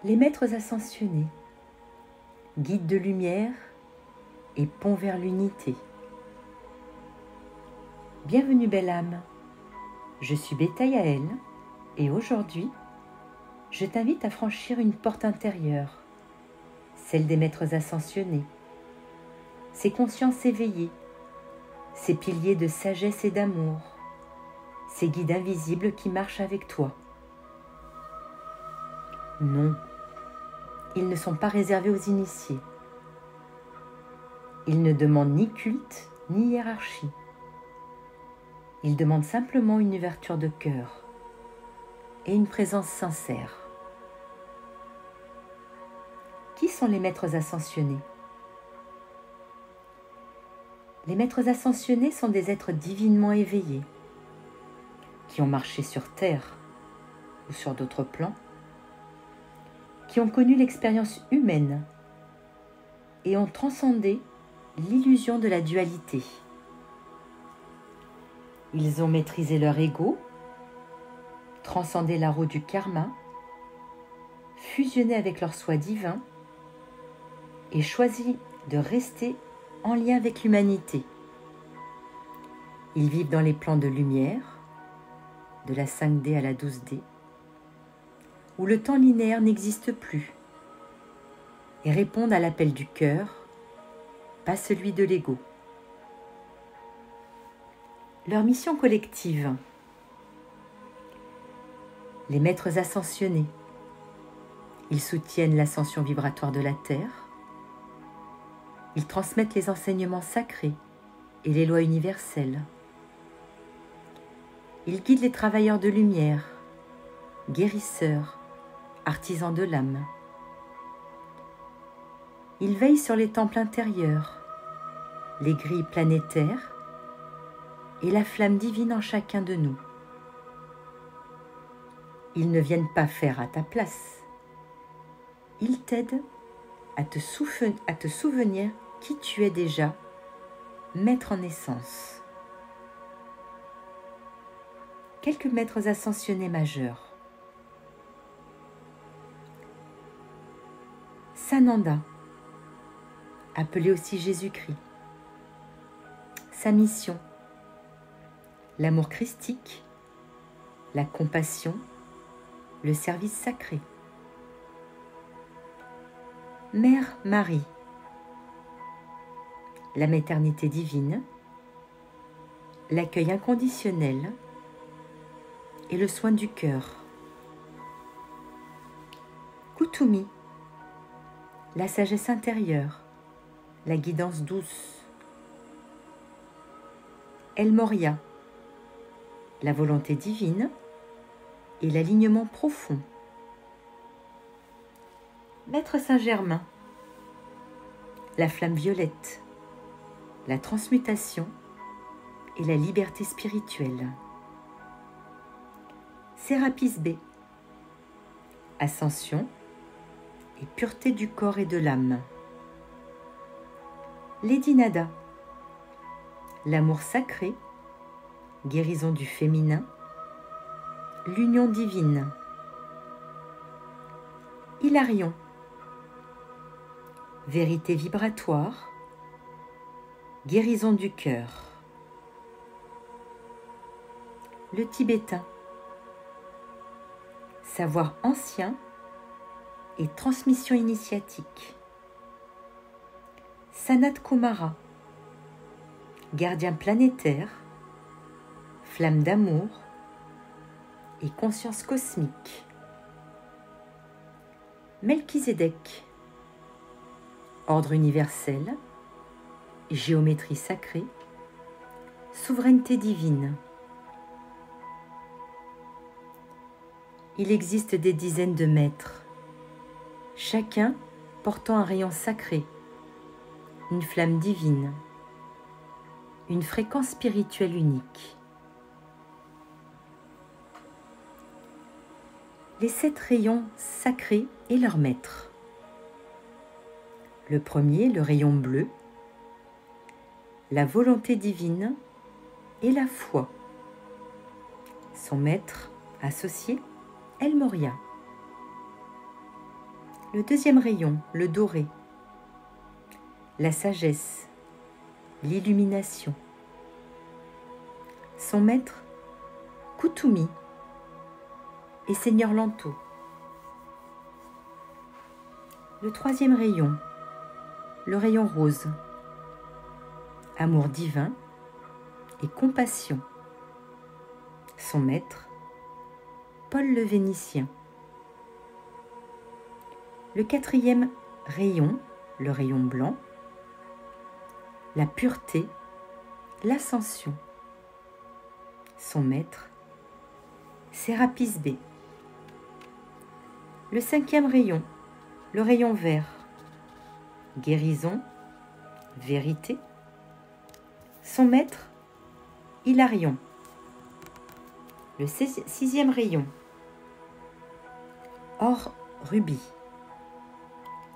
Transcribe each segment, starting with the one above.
Les maîtres ascensionnés, guides de lumière et pont vers l'unité. Bienvenue belle âme, je suis Beta Yael et aujourd'hui, je t'invite à franchir une porte intérieure, celle des maîtres ascensionnés, ces consciences éveillées, ces piliers de sagesse et d'amour, ces guides invisibles qui marchent avec toi. Non, ils ne sont pas réservés aux initiés. Ils ne demandent ni culte, ni hiérarchie. Ils demandent simplement une ouverture de cœur et une présence sincère. Qui sont les maîtres ascensionnés? Les maîtres ascensionnés sont des êtres divinement éveillés qui ont marché sur Terre ou sur d'autres plans, qui ont connu l'expérience humaine et ont transcendé l'illusion de la dualité. Ils ont maîtrisé leur ego, transcendé la roue du karma, fusionné avec leur soi divin et choisi de rester en lien avec l'humanité. Ils vivent dans les plans de lumière, de la 5D à la 12D, où le temps linéaire n'existe plus, et répondent à l'appel du cœur, pas celui de l'ego. Leur mission collective. Les maîtres ascensionnés. Ils soutiennent l'ascension vibratoire de la Terre. Ils transmettent les enseignements sacrés et les lois universelles. Ils guident les travailleurs de lumière, guérisseurs, artisans de l'âme. Ils veillent sur les temples intérieurs, les grilles planétaires et la flamme divine en chacun de nous. Ils ne viennent pas faire à ta place. Ils t'aident à te souvenir qui tu es déjà, maître en essence. Quelques maîtres ascensionnés majeurs. Sananda, appelé aussi Jésus-Christ. Sa mission, l'amour christique, la compassion, le service sacré. Mère Marie, la maternité divine, l'accueil inconditionnel et le soin du cœur. Kutumi, la sagesse intérieure, la guidance douce. El Moria, la volonté divine et l'alignement profond. Maître Saint-Germain, la flamme violette, la transmutation et la liberté spirituelle. Sérapis B, ascension et pureté du corps et de l'âme. Lady Nada, l'amour sacré, guérison du féminin, l'union divine. Hilarion, vérité vibratoire, guérison du cœur. Le tibétain, savoir ancien et transmission initiatique. Sanat Kumara, gardien planétaire, flamme d'amour et conscience cosmique. Melchizedek, ordre universel, géométrie sacrée, souveraineté divine. Il existe des dizaines de maîtres, chacun portant un rayon sacré, une flamme divine, une fréquence spirituelle unique. Les 7 rayons sacrés et leurs maîtres. Le premier, le rayon bleu, la volonté divine et la foi. Son maître associé, El Moria. Le deuxième rayon, le doré. La sagesse, l'illumination. Son maître, Kuthumi et Seigneur Lanto. Le troisième rayon, le rayon rose. Amour divin et compassion. Son maître, Paul le Vénitien. Le quatrième rayon, le rayon blanc. La pureté, l'ascension. Son maître, Sérapis B. Le cinquième rayon, le rayon vert. Guérison, vérité. Son maître, Hilarion. Le sixième rayon, or rubis.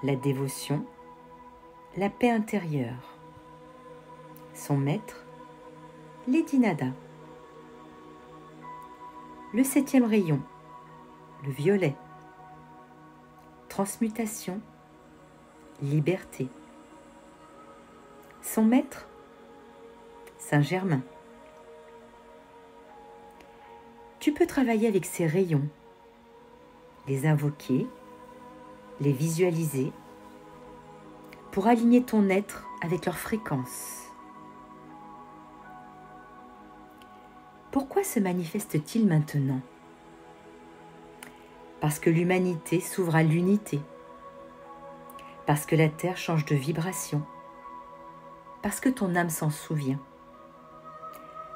La dévotion, la paix intérieure. Son maître, Lady Nada. Le septième rayon, le violet. Transmutation, liberté. Son maître, Saint-Germain. Tu peux travailler avec ces rayons, les invoquer, les visualiser, pour aligner ton être avec leur fréquence. Pourquoi se manifeste-t-il maintenant? Parce que l'humanité s'ouvre à l'unité, parce que la Terre change de vibration, parce que ton âme s'en souvient,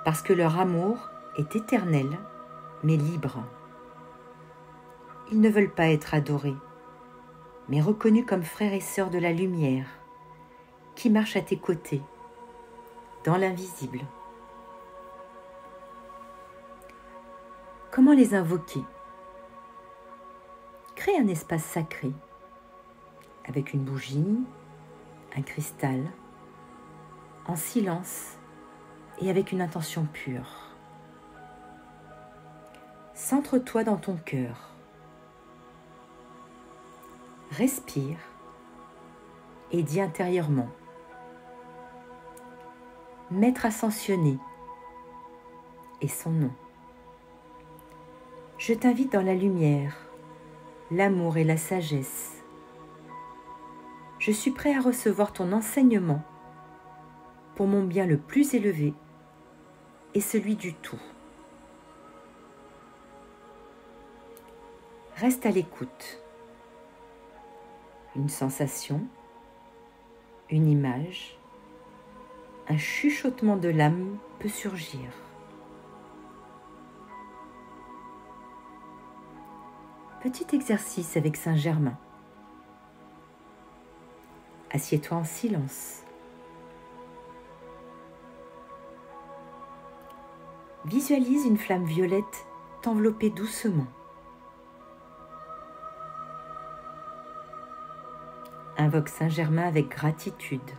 parce que leur amour est éternel, mais libre. Ils ne veulent pas être adorés, mais reconnus comme frères et sœurs de la lumière, qui marchent à tes côtés, dans l'invisible. Comment les invoquer? Crée un espace sacré, avec une bougie, un cristal, en silence et avec une intention pure. Centre-toi dans ton cœur. Respire et dis intérieurement: Maître ascensionné et son nom. Je t'invite dans la lumière, l'amour et la sagesse. Je suis prêt à recevoir ton enseignement pour mon bien le plus élevé et celui du tout. Reste à l'écoute. Une sensation, une image, un chuchotement de l'âme peut surgir. Petit exercice avec Saint-Germain. Assieds-toi en silence. Visualise une flamme violette t'envelopper doucement. Invoque Saint-Germain avec gratitude.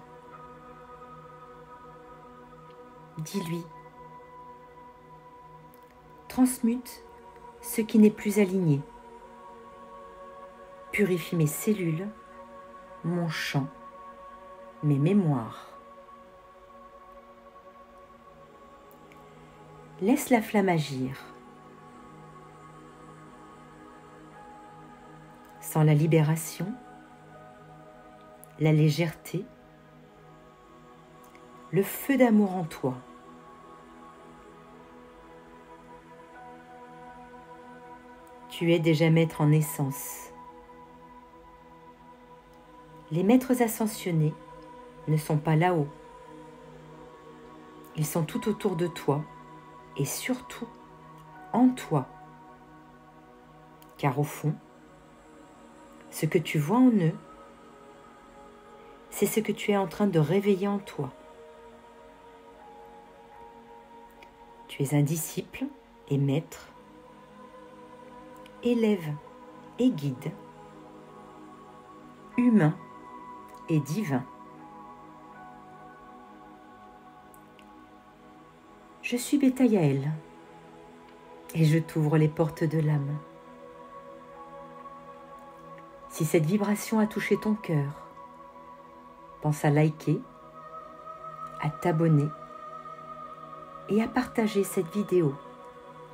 Dis-lui: transmute ce qui n'est plus aligné. Purifie mes cellules, mon champ, mes mémoires. Laisse la flamme agir. Sans la libération, la légèreté, le feu d'amour en toi. Tu es déjà maître en essence. Les maîtres ascensionnés ne sont pas là-haut. Ils sont tout autour de toi et surtout en toi. Car au fond, ce que tu vois en eux, c'est ce que tu es en train de réveiller en toi. Tu es un disciple et maître, élève et guide, humain et divin. Je suis Beta Yael et je t'ouvre les portes de l'âme. Si cette vibration a touché ton cœur, pense à liker, à t'abonner et à partager cette vidéo